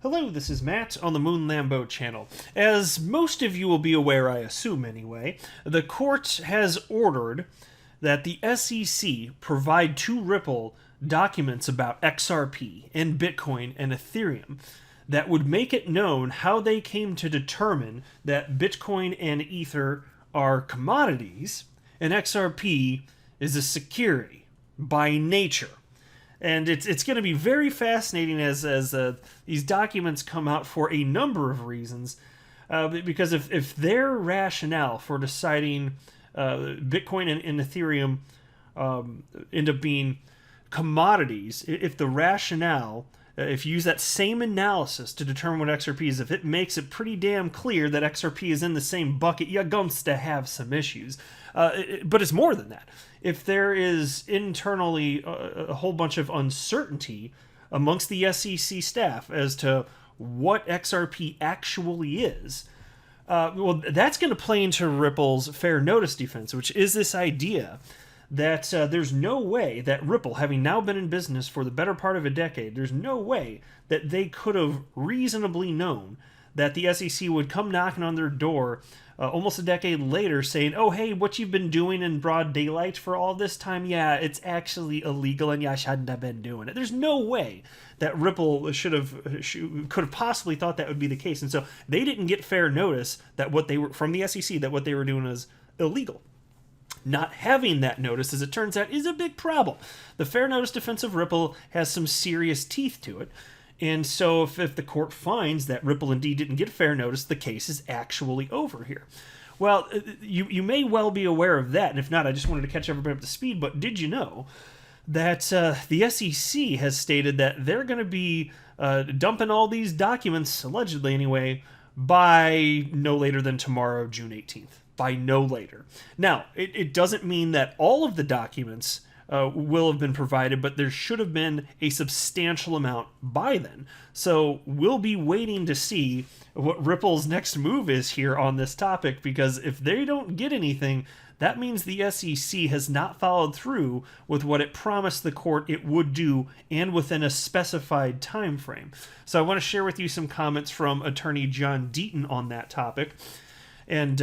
Hello, this is Matt on the Moon Lambo channel. As most of you will be aware, I assume anyway, the court has ordered that the SEC provide to Ripple documents about XRP and Bitcoin and Ethereum that would make it known how they came to determine that Bitcoin and Ether are commodities and XRP is a security by nature. And it's going to be very fascinating as these documents come out for a number of reasons. Because if their rationale for deciding Bitcoin and Ethereum end up being commodities, if the rationale, if you use that same analysis to determine what XRP is, if it makes it pretty damn clear that XRP is in the same bucket, you're going to have some issues. But it's more than that. If there is internally a whole bunch of uncertainty amongst the SEC staff as to what XRP actually is, well, that's going to play into Ripple's fair notice defense, which is this idea that there's no way that Ripple, having now been in business for the better part of a decade, there's no way that they could have reasonably known that the SEC would come knocking on their door almost a decade later saying, oh, hey, what you've been doing in broad daylight for all this time, yeah, it's actually illegal and you shouldn't have been doing it. There's no way that Ripple could have possibly thought that would be the case. And so they didn't get fair notice that what they were, from the SEC, that what they were doing was illegal. Not having that notice, as it turns out, is a big problem. The fair notice defense of Ripple has some serious teeth to it. And so if the court finds that Ripple indeed didn't get fair notice, the case is actually over here. Well, you may well be aware of that, and if not, I just wanted to catch everybody up to speed, but did you know that the SEC has stated that they're going to be dumping all these documents, allegedly anyway, by no later than tomorrow, June 18th. By no later. Now, it doesn't mean that all of the documents will have been provided, but there should have been a substantial amount by then. So we'll be waiting to see what Ripple's next move is here on this topic, because if they don't get anything, that means the SEC has not followed through with what it promised the court it would do, and within a specified time frame. So I want to share with you some comments from attorney John Deaton on that topic. And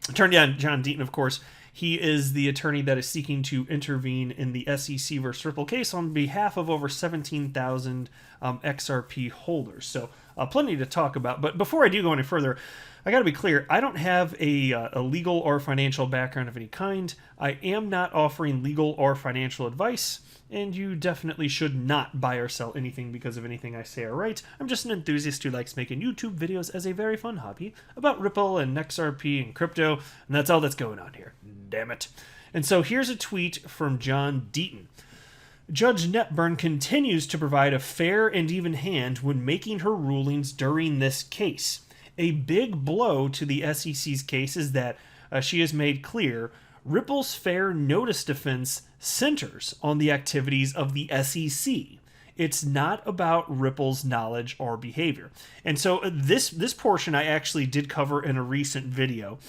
Attorney John Deaton, of course, he is the attorney that is seeking to intervene in the SEC versus Ripple case on behalf of over 17,000 XRP holders. So plenty to talk about. But before I do go any further, I got to be clear, I don't have a legal or financial background of any kind. I am not offering legal or financial advice, and you definitely should not buy or sell anything because of anything I say or write. I'm just an enthusiast who likes making YouTube videos as a very fun hobby about Ripple and XRP and crypto, and that's all that's going on here. Damn it. And so here's a tweet from John Deaton. Judge Netburn continues to provide a fair and even hand when making her rulings during this case. A big blow to the SEC's case is that she has made clear Ripple's fair notice defense centers on the activities of the SEC. It's not about Ripple's knowledge or behavior. And so this portion I actually did cover in a recent video.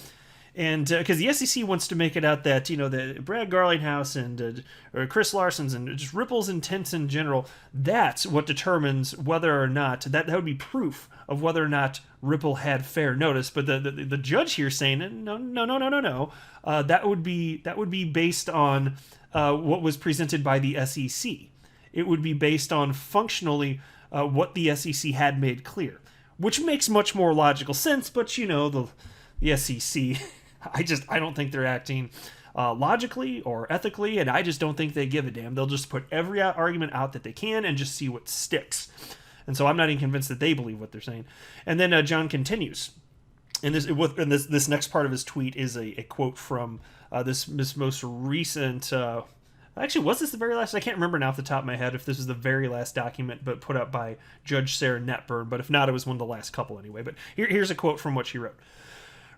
And because the SEC wants to make it out that, you know, the Brad Garlinghouse and or Chris Larson's and just Ripple's intents in general, that's what determines whether or not, that would be proof of whether or not Ripple had fair notice. But the judge here is saying, no. That would be based on what was presented by the SEC. It would be based on functionally what the SEC had made clear, which makes much more logical sense. But, you know, the SEC... I don't think they're acting logically or ethically, and I just don't think they give a damn. They'll just put every argument out that they can and just see what sticks. And so I'm not even convinced that they believe what they're saying. And then John continues. And this next part of his tweet is a quote from this most recent... actually, was this the very last? I can't remember now off the top of my head if this is the very last document but put up by Judge Sarah Netburn. But if not, it was one of the last couple anyway. But here's a quote from what she wrote.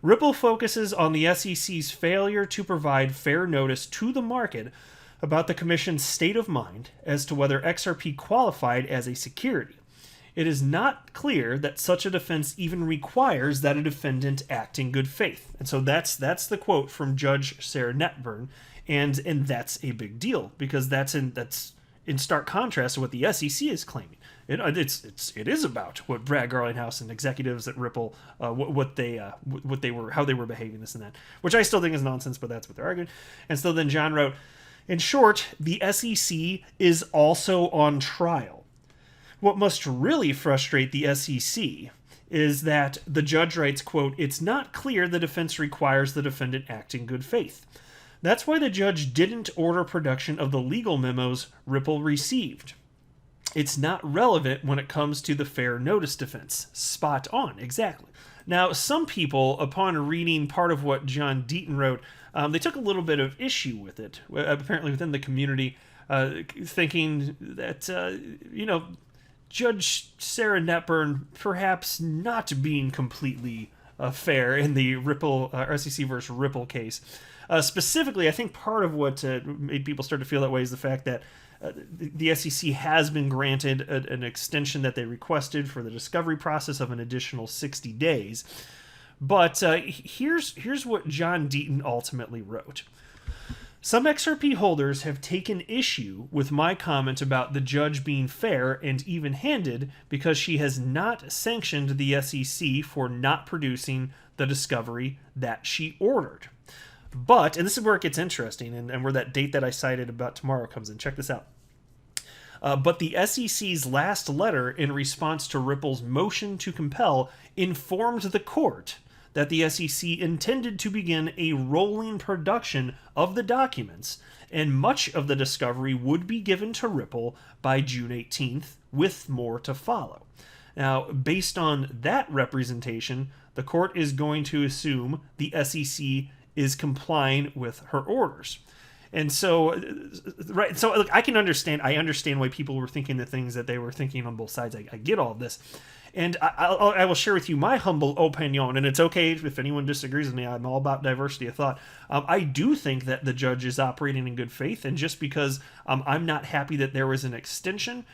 Ripple focuses on the SEC's failure to provide fair notice to the market about the Commission's state of mind as to whether XRP qualified as a security. It is not clear that such a defense even requires that a defendant act in good faith. And so that's the quote from Judge Sarah Netburn, and that's a big deal because that's in stark contrast to what the SEC is claiming. It is about what Brad Garlinghouse and executives at Ripple, what they were, how they were behaving, this and that, which I still think is nonsense, but that's what they're arguing. And so then John wrote, in short, the SEC is also on trial. What must really frustrate the SEC is that the judge writes, quote, it's not clear the defense requires the defendant act in good faith. That's why the judge didn't order production of the legal memos Ripple received. It's not relevant when it comes to the fair notice defense. Spot on, exactly. Now, some people, upon reading part of what John Deaton wrote, they took a little bit of issue with it, apparently within the community, thinking that, Judge Sarah Netburn perhaps not being completely fair in the Ripple SEC versus Ripple case. Specifically, I think part of what made people start to feel that way is the fact that the SEC has been granted an extension that they requested for the discovery process of an additional 60 days. But here's what John Deaton ultimately wrote. Some XRP holders have taken issue with my comment about the judge being fair and even-handed because she has not sanctioned the SEC for not producing the discovery that she ordered. But, and this is where it gets interesting, and where that date that I cited about tomorrow comes in. Check this out. But the SEC's last letter in response to Ripple's motion to compel informed the court that the SEC intended to begin a rolling production of the documents, and much of the discovery would be given to Ripple by June 18th, with more to follow. Now, based on that representation, the court is going to assume the SEC is complying with her orders. And so, right, so look, I understand why people were thinking the things that they were thinking on both sides. I get all of this. And I will share with you my humble opinion, and it's okay if anyone disagrees with me. I'm all about diversity of thought. I do think that the judge is operating in good faith, and just because I'm not happy that there was an extension,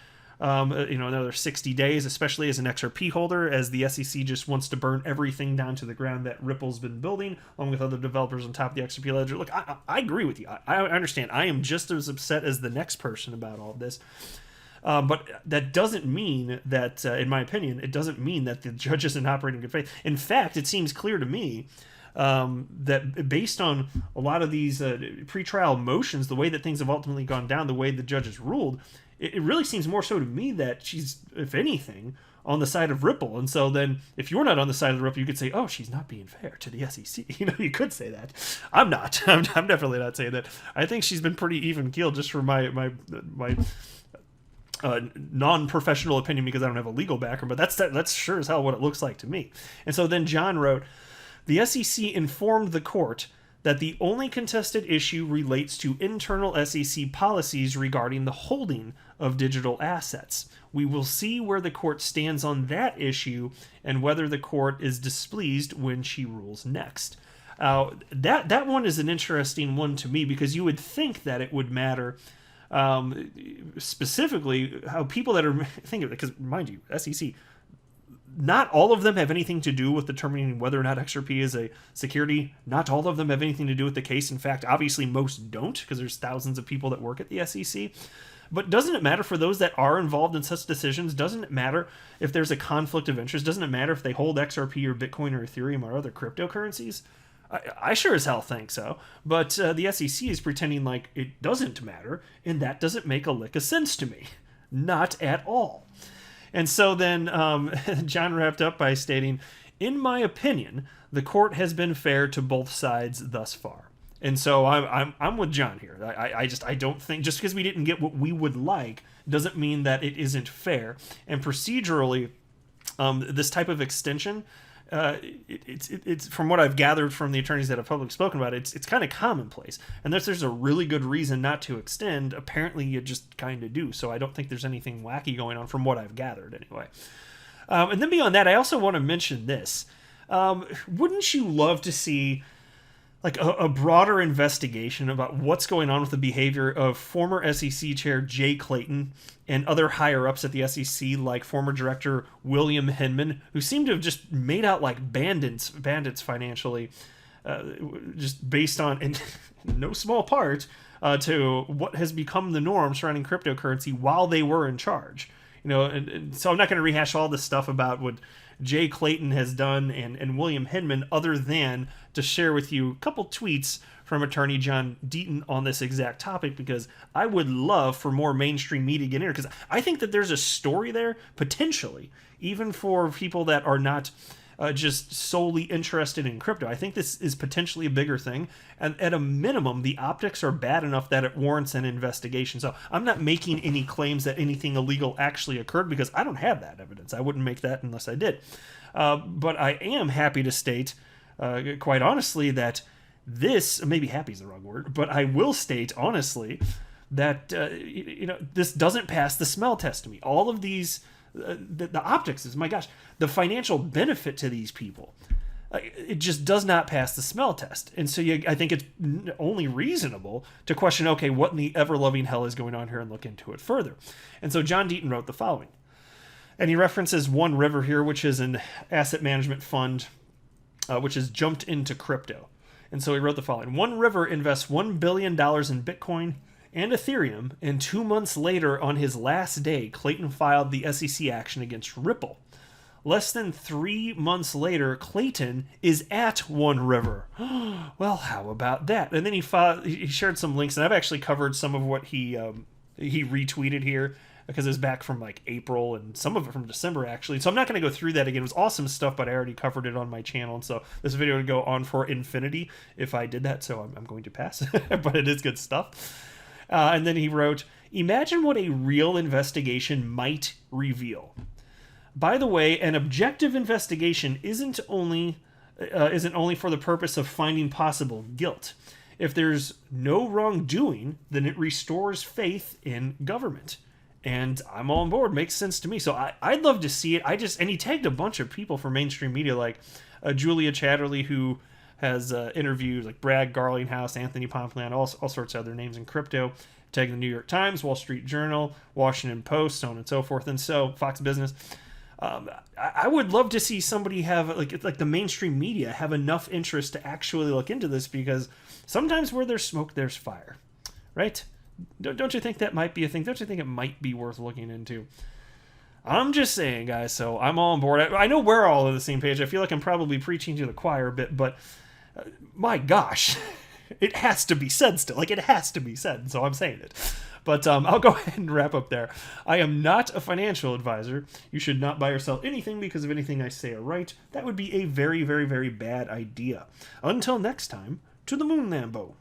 another 60 days, especially as an XRP holder, as the SEC just wants to burn everything down to the ground that Ripple's been building, along with other developers on top of the XRP ledger. Look, I agree with you. I understand. I am just as upset as the next person about all of this. But that doesn't mean that, in my opinion, it doesn't mean that the judge isn't operating in good faith. In fact, it seems clear to me that based on a lot of these pretrial motions, the way that things have ultimately gone down, the way the judge has ruled, it really seems more so to me that she's, if anything, on the side of Ripple. And so then, if you're not on the side of the Ripple, you could say, oh, she's not being fair to the SEC. You could say that. I'm not. I'm definitely not saying that. I think she's been pretty even-keeled, just from my non-professional opinion, because I don't have a legal background, but that's sure as hell what it looks like to me. And so then John wrote, the SEC informed the court that the only contested issue relates to internal SEC policies regarding the holding of digital assets. We will see where the court stands on that issue and whether the court is displeased when she rules next. That one is an interesting one to me, because you would think that it would matter specifically how people that are thinking, because mind you, SEC, not all of them have anything to do with determining whether or not XRP is a security. Not all of them have anything to do with the case. In fact, obviously most don't, because there's thousands of people that work at the SEC. But doesn't it matter for those that are involved in such decisions? Doesn't it matter if there's a conflict of interest? Doesn't it matter if they hold XRP or Bitcoin or Ethereum or other cryptocurrencies? I sure as hell think so, but the SEC is pretending like it doesn't matter, and that doesn't make a lick of sense to me. Not at all. And so then John wrapped up by stating, in my opinion, the court has been fair to both sides thus far. And so I'm with John here. I don't think, just because we didn't get what we would like doesn't mean that it isn't fair. And procedurally, this type of extension, it's from what I've gathered from the attorneys that have publicly spoken about it, it's kind of commonplace. Unless there's a really good reason not to extend, apparently you just kind of do. So I don't think there's anything wacky going on from what I've gathered anyway. And then beyond that, I also want to mention this. Wouldn't you love to see like a broader investigation about what's going on with the behavior of former SEC Chair Jay Clayton and other higher-ups at the SEC, like former Director William Hinman, who seem to have just made out like bandits financially, just based on, in no small part, to what has become the norm surrounding cryptocurrency while they were in charge. and so I'm not going to rehash all this stuff about what Jay Clayton has done and William Hinman, other than to share with you a couple tweets from attorney John Deaton on this exact topic, because I would love for more mainstream media to get in here, because I think that there's a story there, potentially, even for people that are not just solely interested in crypto. I think this is potentially a bigger thing, and at a minimum, the optics are bad enough that it warrants an investigation. So I'm not making any claims that anything illegal actually occurred, because I don't have that evidence. I wouldn't make that unless I did. But I am happy to state, quite honestly, that this, maybe happy is the wrong word, but I will state honestly that this doesn't pass the smell test to me. All of these, the optics is, my gosh, the financial benefit to these people, it just does not pass the smell test. And so I think it's only reasonable to question, okay, what in the ever-loving hell is going on here, and look into it further. And so John Deaton wrote the following. And he references One River here, which is an asset management fund which has jumped into crypto. And so he wrote the following. One River invests $1 billion in Bitcoin and Ethereum, and 2 months later, on his last day, Clayton filed the SEC action against Ripple. Less than 3 months later, Clayton is at One River. Well, how about that? And then he shared some links, and I've actually covered some of what he retweeted here, because it's back from like April and some of it from December, actually. So I'm not going to go through that again. It was awesome stuff, but I already covered it on my channel. And so this video would go on for infinity if I did that. So I'm going to pass, but it is good stuff. And then he wrote, imagine what a real investigation might reveal. By the way, an objective investigation isn't only for the purpose of finding possible guilt. If there's no wrongdoing, then it restores faith in government. And I'm all on board. Makes sense to me. So I'd love to see it. And he tagged a bunch of people from mainstream media, like Julia Chatterley, who has interviewed like Brad Garlinghouse, Anthony Pompliano, all sorts of other names in crypto. Tagged the New York Times, Wall Street Journal, Washington Post, so on and so forth. And so Fox Business. I would love to see somebody have, like the mainstream media, have enough interest to actually look into this, because sometimes where there's smoke, there's fire, right? Don't you think that might be a thing? Don't you think it might be worth looking into? I'm just saying, guys, so I'm all on board. I know we're all on the same page. I feel like I'm probably preaching to the choir a bit, but my gosh, it has to be said still. Like, it has to be said, so I'm saying it. But I'll go ahead and wrap up there. I am not a financial advisor. You should not buy or sell anything because of anything I say or write. That would be a very, very, very bad idea. Until next time, to the moon, Lambo.